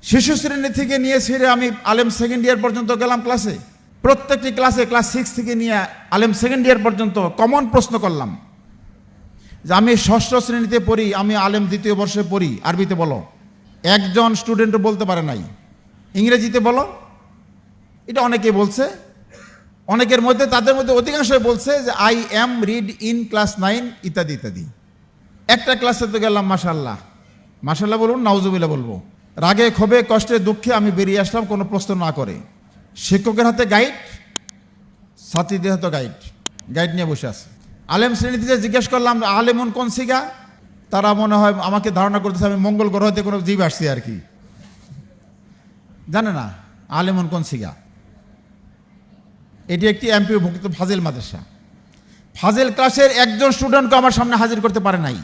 শিশু শ্রেণী থেকে নিয়ে ছেড়ে আমি আলেম সেকেন্ড ইয়ার পর্যন্ত গেলাম ক্লাসে। প্রত্যেকটি ক্লাসে ক্লাস 6 থেকে নিয়ে আলেম সেকেন্ড ইয়ার পর্যন্ত কমন প্রশ্ন করলাম যে আমি ষষ্ঠ শ্রেণীতে পড়ি, আমি আলেম দ্বিতীয় বর্ষে পড়ি, আরবিতে বলো। একজন স্টুডেন্টও বলতে পারে নাই। ইংরেজিতে বলো, এটা অনেকে বলছে। অনেকের মধ্যে, তাদের মধ্যে অধিকাংশই বলছে যে I am read in class 9 ইত্যাদি ইত্যাদি। একটা ক্লাসে তো গেলাম, মাশাআল্লাহ মাশাআল্লাহ বলুন, নাউজুবিল্লাহ বলবো। রাগে ক্ষোভে কষ্টে দুঃখে আমি বেরিয়ে আসলাম কোনো প্রশ্ন না করে। শিক্ষকের হাতে গাইড, ছাত্রীদের হাতে গাইড নিয়ে বসে আছে। আলেম শ্রেণীতে জিজ্ঞেস করলাম আলেমুন কোন সিগা, তারা মনে হয় আমাকে ধারণা করতেছে আমি মঙ্গল গ্রহ হতে কোনো জীব আসছি আর কি, জানে না আলেমুন কোন সিগা। এটি একটি এমপিওভুক্ত ফাজিল মাদ্রাসা। ফাজিল ক্লাসের একজন স্টুডেন্টকে আমার সামনে হাজির করতে পারে নাই।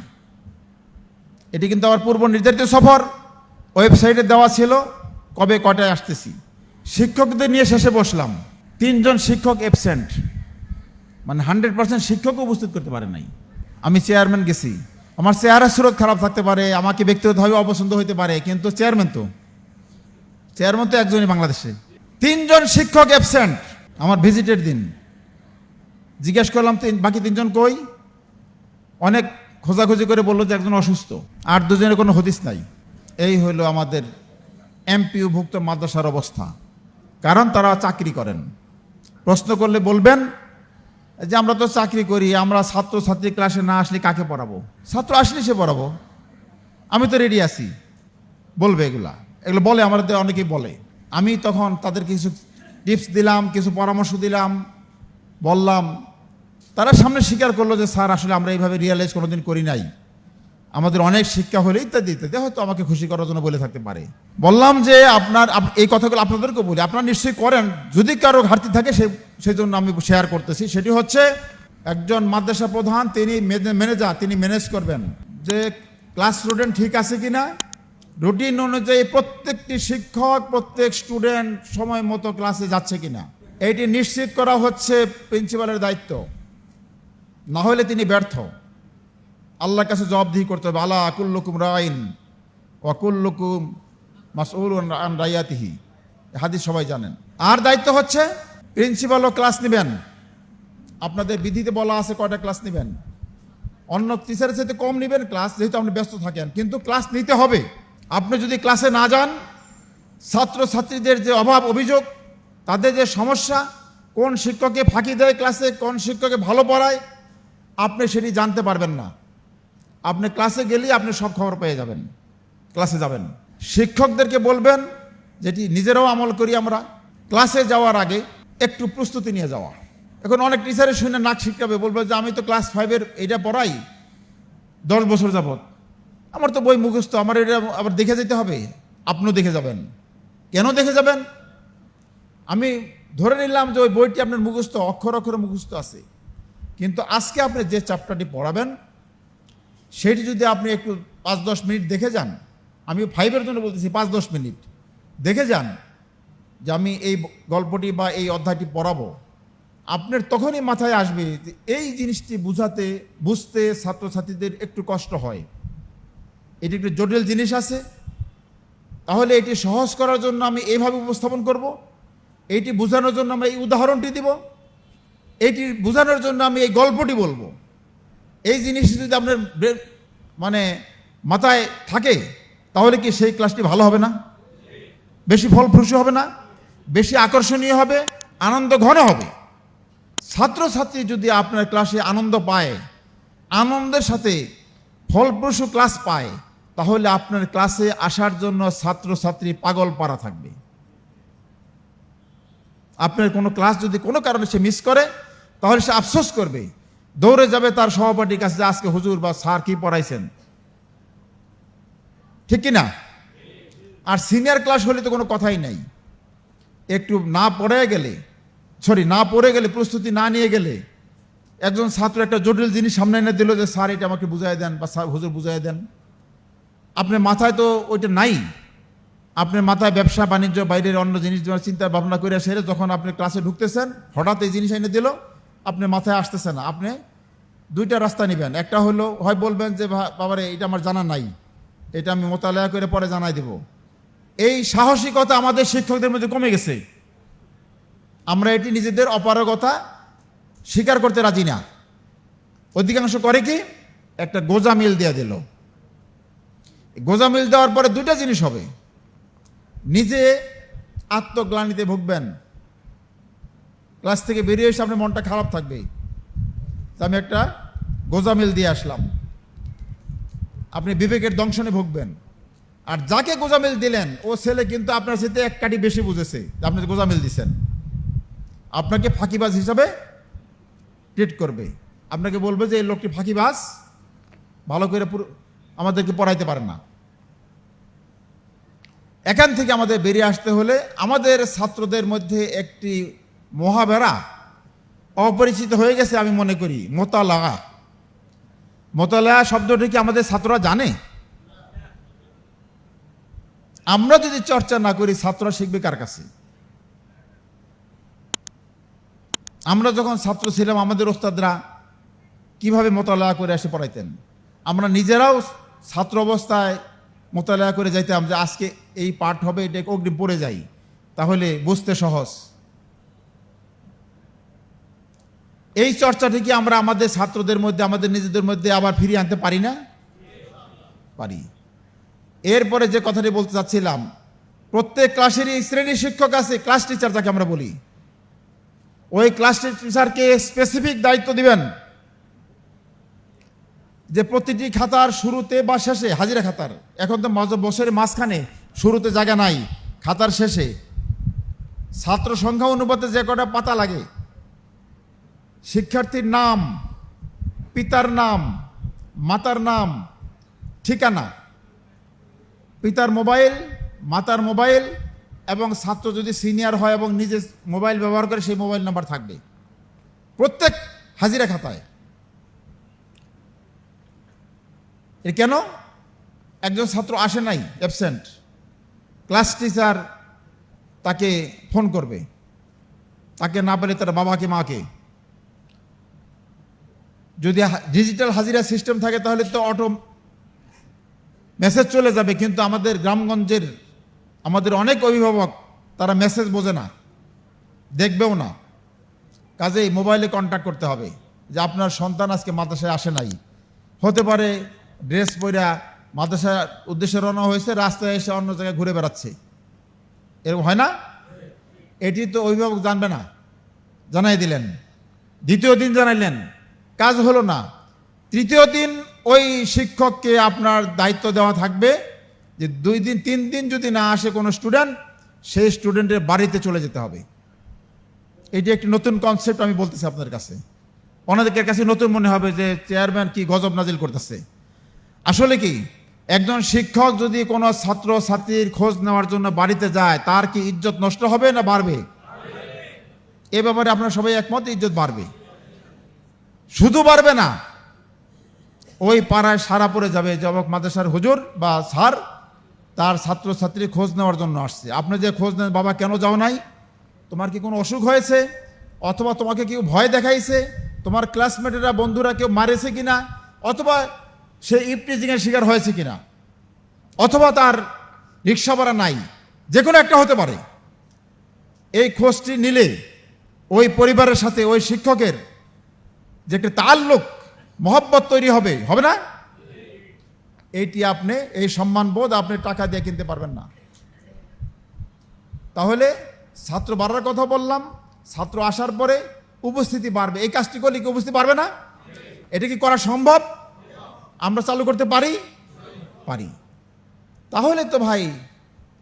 এটি কিন্তু আমার পূর্ব নির্ধারিত সফর, ওয়েবসাইটে দেওয়া ছিল কবে কটায় আসতেছি। শিক্ষকদের নিয়ে শেষে বসলাম, 3 জন শিক্ষক অ্যাবসেন্ট, মানে 100% শিক্ষকও উপস্থিত করতে পারে নাই। আমি চেয়ারম্যান গেছি, আমার চেহারা সুরত খারাপ থাকতে পারে, আমাকে ব্যক্তিগতভাবে অপছন্দ হইতে পারে, কিন্তু চেয়ারম্যান তো একজনই বাংলাদেশে। 3 জন শিক্ষক অ্যাবসেন্ট আমার ভিজিটের দিন। জিজ্ঞেস করলাম বাকি 3 জন কই, অনেক খোঁজাখুঁজি করে বললো যে একজন অসুস্থ, আর 2 জনের কোনো হদিস নাই। এই হলো আমাদের এমপিওভুক্ত মাদ্রাসার অবস্থা। কারণ তারা চাকরি করেন। প্রশ্ন করলে বলবেন যে আমরা তো চাকরি করি, আমরা ছাত্র ছাত্রী ক্লাসে না আসলে কাকে পড়াবো, ছাত্র আসলে সে পড়াবো, আমি তো রেডি আছি, বলবে এগুলো বলে, আমাদের অনেকেই বলে। আমি তখন তাদেরকে কিছু টিপস দিলাম, কিছু পরামর্শ দিলাম, বললাম। তারা সামনে স্বীকার করলো যে স্যার আসলে আমরা এইভাবে রিয়ালাইজ কোনোদিন করি নাই, আমাদের অনেক শিক্ষা হলে ইত্যাদি ইত্যাদি, হয়তো আমাকে খুশি করার জন্য বলে থাকতে পারে। বললাম যে এই কথাগুলো আপনাদেরকে বলি, আপনারা নিশ্চয়ই করেন, যদি কারো ঘাটতি থাকে সেই জন্য আমি শেয়ার করতেছি। সেটি হচ্ছে একজন মাদ্রাসা প্রধান, তিনি ম্যানেজার, তিনি ম্যানেজ করবেন যে ক্লাস স্টুডেন্ট ঠিক আছে কিনা, রুটিন অনুযায়ী প্রত্যেকটি শিক্ষক প্রত্যেক স্টুডেন্ট সময় মতো ক্লাসে যাচ্ছে কিনা, এটি নিশ্চিত করা হচ্ছে প্রিন্সিপালের দায়িত্ব। না হলে তিনি ব্যর্থ, আল্লাহর কাছে জবাবদিহি করতে হবে। আলা কুল্লুকুম রাইন ওয়া কুল্লুকুম মাসউলুন আন রাইয়াতিহি, হাদিস সবাই জানেন। আর দায়িত্ব হচ্ছে প্রিন্সিপালও ক্লাস নেবেন। আপনাদের বিধিতে বলা আছে কয়টা ক্লাস নেবেন, অন্য টিচারের সাথে কম নেবেন ক্লাস, যেহেতু আপনি ব্যস্ত থাকেন, কিন্তু ক্লাস নিতে হবে। আপনি যদি ক্লাসে না যান, ছাত্র ছাত্রীদের যে অভাব অভিযোগ, তাদের যে সমস্যা, কোন শিক্ষককে ফাঁকি দেয় ক্লাসে, কোন শিক্ষককে ভালো পড়ায়, আপনি সেটি জানতে পারবেন না। আপনি ক্লাসে গেলেই আপনি সব খবর পেয়ে যাবেন, ক্লাসে যাবেন। শিক্ষকদেরকে বলবেন, যেটি নিজেরাও আমল করি আমরা, ক্লাসে যাওয়ার আগে একটু প্রস্তুতি নিয়ে যাওয়া। এখন অনেক টিচারের শুনে নাক শিক্ষাবে, বলবে যে আমি তো ক্লাস 5-এর এটা পড়াই 10 বছর যাবত, আমার তো বই মুখস্থ, আমার এটা আবার দেখে যেতে হবে। আপনিও দেখে যাবেন। কেন দেখে যাবেন? আমি ধরে নিলাম যে ওই বইটি আপনার মুখস্থ, অক্ষর অক্ষরে মুখস্থ আছে, কিন্তু আজকে আপনি যে চ্যাপ্টারটি পড়াবেন সেটি যদি আপনি একটু 5-10 মিনিট দেখে যান, আমি 5-এর জন্য বলতেছি, 5-10 মিনিট দেখে যান যে আমি এই গল্পটি বা এই অধ্যায়টি পড়াবো, আপনার তখনই মাথায় আসবে যে এই জিনিসটি বুঝতে ছাত্রছাত্রীদের একটু কষ্ট হয়, এটি একটু জটিল জিনিস আছে, তাহলে এটি সহজ করার জন্য আমি এইভাবে উপস্থাপন করব, এইটি বোঝানোর জন্য আমি এই উদাহরণটি দিব, এইটি বোঝানোর জন্য আমি এই গল্পটি বলবো। এই জিনিসটি যদি আপনার মানে মাথায় থাকে, তাহলে কি সেই ক্লাসটি ভালো হবে না? বেশি ফলপ্রসূ হবে না? বেশি আকর্ষণীয় হবে, আনন্দ ঘন হবে। ছাত্রছাত্রী যদি আপনার ক্লাসে আনন্দ পায়, আনন্দের সাথে ফলপ্রসূ ক্লাস পায়, তাহলে আপনার ক্লাসে আসার জন্য ছাত্রছাত্রী পাগল পারা থাকবে। আপনার কোনো ক্লাস যদি কোনো কারণে সে মিস করে, তাহলে সে আফসোস করবে, দৌড়ে যাবে তার সহপাঠীর কাছে, আজকে হুজুর বা স্যার কি পড়াইছেন, ঠিক কিনা? আর সিনিয়র ক্লাস হলে তো কোনো কথাই নাই। একটু না পড়ে গেলে প্রস্তুতি না নিয়ে গেলে, একজন ছাত্র একটা জটিল জিনিস সামনে এনে দিল যে স্যার এটা আমাকে বুঝাই দেন বা স্যার হুজুর বুঝাই দেন, আপনার মাথায় তো ওইটা নাই। আপনার মাথায় ব্যবসা বাণিজ্য, বাইরের অন্য জিনিস চিন্তা ভাবনা করে সেরে যখন আপনি ক্লাসে ঢুকতেছেন, হঠাৎ এই জিনিস এনে দিল, আপনার মাথায় আসতেছে না। আপনি 2টা রাস্তা নেবেন। একটা হলো, হয় বলবেন যে বাবারে এটা আমার জানা নাই, এটা আমি মোতালেয়া করে পরে জানাই দেব, এই সাহসিকতা আমাদের শিক্ষকদের মধ্যে কমে গেছে। আমরা এটি নিজেদের অপারগতা স্বীকার করতে রাজি না। অধিকাংশ করে কি, একটা গোজামিল দিয়ে দিল। গোজামিল দেওয়ার পরে দুটা জিনিস হবে, নিজে আত্মগ্লানিতে ভুগবেন, ক্লাস থেকে বেরিয়ে এসে আপনার মনটা খারাপ থাকবে, আমি একটা গোজামিল দিয়ে আসলাম, আপনি বিবেকের দংশনে ভুগবেন। আর যাকে গোজামিল দিলেন ও ছেলে কিন্তু আপনার সাথে এক কাঠি বেশি বুঝেছে, আপনি গোজামিল দিচ্ছেন, আপনাকে ফাঁকিবাজ হিসাবে ট্রিট করবে, আপনাকে বলবে যে এই লোকটি ফাঁকিবাজ, ভালো করে আমাদেরকে পড়াইতে পারেন না। এখান থেকে আমাদের বেরিয়ে আসতে হলে আমাদের ছাত্রদের মধ্যে একটি মহাবেড়া অপরিচিত হয়ে গেছে, আমি মনে করি, মোতালাগা। মোতালাগা শব্দটি কি আমাদের ছাত্ররা জানে? আমরা যদি চর্চা না করি ছাত্ররা শিখবে কার কাছে? আমরা যখন ছাত্র ছিলাম আমাদের ওস্তাদরা কিভাবে মোতালাগা করে এসে পড়াইতেন, আমরা নিজেরাও ছাত্র অবস্থায় মোতালাগা করে যাইতাম যে আজকে এই পাঠ হবে, এটা অগ্রিম পড়ে যাই, তাহলে বুঝতে সহজ। এই চর্চাটি কি আমরা আমাদের ছাত্রদের মধ্যে, আমাদের নিজেদের মধ্যে আবার ফিরিয়ে আনতে পারি না? পারি। এরপরে যে কথাটি বলতে চাচ্ছিলাম, প্রত্যেক ক্লাসেরই শ্রেণী শিক্ষক আছে, ক্লাস টিচার যাকে আমরা বলি। ওই ক্লাস টিচারকে স্পেসিফিক দায়িত্ব দিবেন যে প্রতিটি খাতার শুরুতে বা শেষে, হাজিরা খাতার, এখন তো বছরের মাঝখানে শুরুতে জায়গা নাই, খাতার শেষে ছাত্র সংখ্যা অনুপাতে যে কটা পাতা লাগে, শিক্ষার্থীর নাম, পিতার নাম, মাতার নাম, ঠিকানা, পিতার মোবাইল, মাতার মোবাইল, এবং ছাত্র যদি সিনিয়র হয় এবং নিজে মোবাইল ব্যবহার করে সেই মোবাইল নাম্বার থাকবে প্রত্যেক হাজিরা খাতায়। এর কেন? একজন ছাত্র আসে নাই, অ্যাবসেন্ট, ক্লাস টিচার তাকে ফোন করবে, তাকে না পেলে তার বাবাকে, মাকে। যদি ডিজিটাল হাজিরা সিস্টেম থাকে তাহলে তো অটো মেসেজ চলে যাবে, কিন্তু আমাদের গ্রামগঞ্জের আমাদের অনেক অভিভাবক তারা মেসেজ বোঝে না, দেখবেও না, কাজেই মোবাইলে কন্ট্যাক্ট করতে হবে যে আপনার সন্তান আজকে মাদ্রাসায় আসে নাই, হতে পারে ড্রেস পরা মাদ্রাসার উদ্দেশ্যে রওনা হয়েছে, রাস্তায় এসে অন্য জায়গায় ঘুরে বেড়াচ্ছে, এরকম হয় না? এটি তো অভিভাবক জানবে না, জানাই দিলেন, দ্বিতীয় দিন জানাইলেন, কাজ হলো না, তৃতীয় দিন ওই শিক্ষককে আপনার দায়িত্ব দেওয়া থাকবে যে 2 দিন 3 দিন যদি না আসে কোনো স্টুডেন্ট, সেই স্টুডেন্টের বাড়িতে চলে যেতে হবে। এটি একটি নতুন কনসেপ্ট আমি বলতেছি আপনাদের কাছে, অনেকের কাছে নতুন মনে হবে যে চেয়ারম্যান কি গজব নাজিল করতেছে। আসলে কি, একজন শিক্ষক যদি কোনো ছাত্র ছাত্রীর খোঁজ নেওয়ার জন্য বাড়িতে যায়, তার কি ইজ্জত নষ্ট হবে না বাড়বে? এ ব্যাপারে আপনারা সবাই একমত, ইজ্জত বাড়বে। শুধু বাড়বে না, ওই পাড়ায় সারা পড়ে যাবে যে অমুক মাদ্রাসার হুজুর বা স্যার তার ছাত্র ছাত্রী খোঁজ নেওয়ার জন্য আসছে। আপনি যে খোঁজ নেন, বাবা কেন যাও নাই, তোমার কি কোনো অসুখ হয়েছে, অথবা তোমাকে কেউ ভয় দেখাইছে, তোমার ক্লাসমেটেরা বন্ধুরা কেউ মারেছে কিনা, অথবা সে ইপটিজিংয়ের শিকার হয়েছে কিনা, অথবা তার রিক্সা ভাড়া নাই, যে কোনো একটা হতে পারে। এই খোঁজটি নিলে ওই পরিবারের সাথে ওই শিক্ষকের যে একটা তাল্লুক, মহব্বত তৈরি হবে, হবে না? এইটি আপনি, এই সম্মানবোধ আপনি টাকা দিয়ে কিনতে পারবেন না। তাহলে ছাত্র বাড়ার কথা বললাম, ছাত্র আসার পরে উপস্থিতি বাড়বে। এই কাজটি করলে কি উপস্থিতি বাড়বে না? এটা কি করা সম্ভব? আমরা চালু করতে পারি? পারি। তাহলে তো ভাই,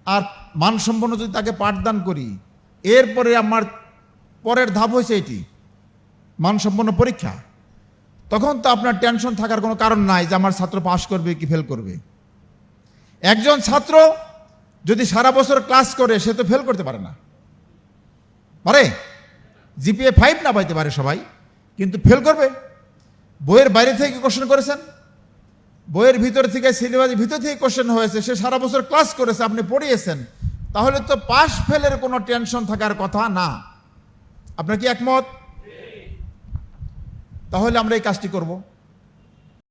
আর মানসম্পন্ন যদি তাকে পাঠদান করি, এরপরে আমার পরের ধাপ হয়েছে এটি মানসম্পন্ন পরীক্ষা, তখন তো আপনার টেনশন থাকার কোনো কারণ নাই যে আমার ছাত্র পাস করবে কি ফেল করবে। একজন ছাত্র যদি সারা বছর ক্লাস করে, সে তো ফেল করতে পারে না, পারে? জিপিএ 5 না পাইতে পারে সবাই, কিন্তু ফেল করবে। বইয়ের বাইরে থেকে কোশ্চেন করেছেন, বইয়ের ভিতর থেকে, সিলেবাসের ভিতর থেকে কোশ্চেন হয়েছে, সে সারা বছর ক্লাস করেছে, আপনি পড়িয়েছেন, তাহলে তো পাস ফেলের কোনো টেনশন থাকার কথা না। আপনার কি একমত? তাহলে আমরা এই কাজটি করব।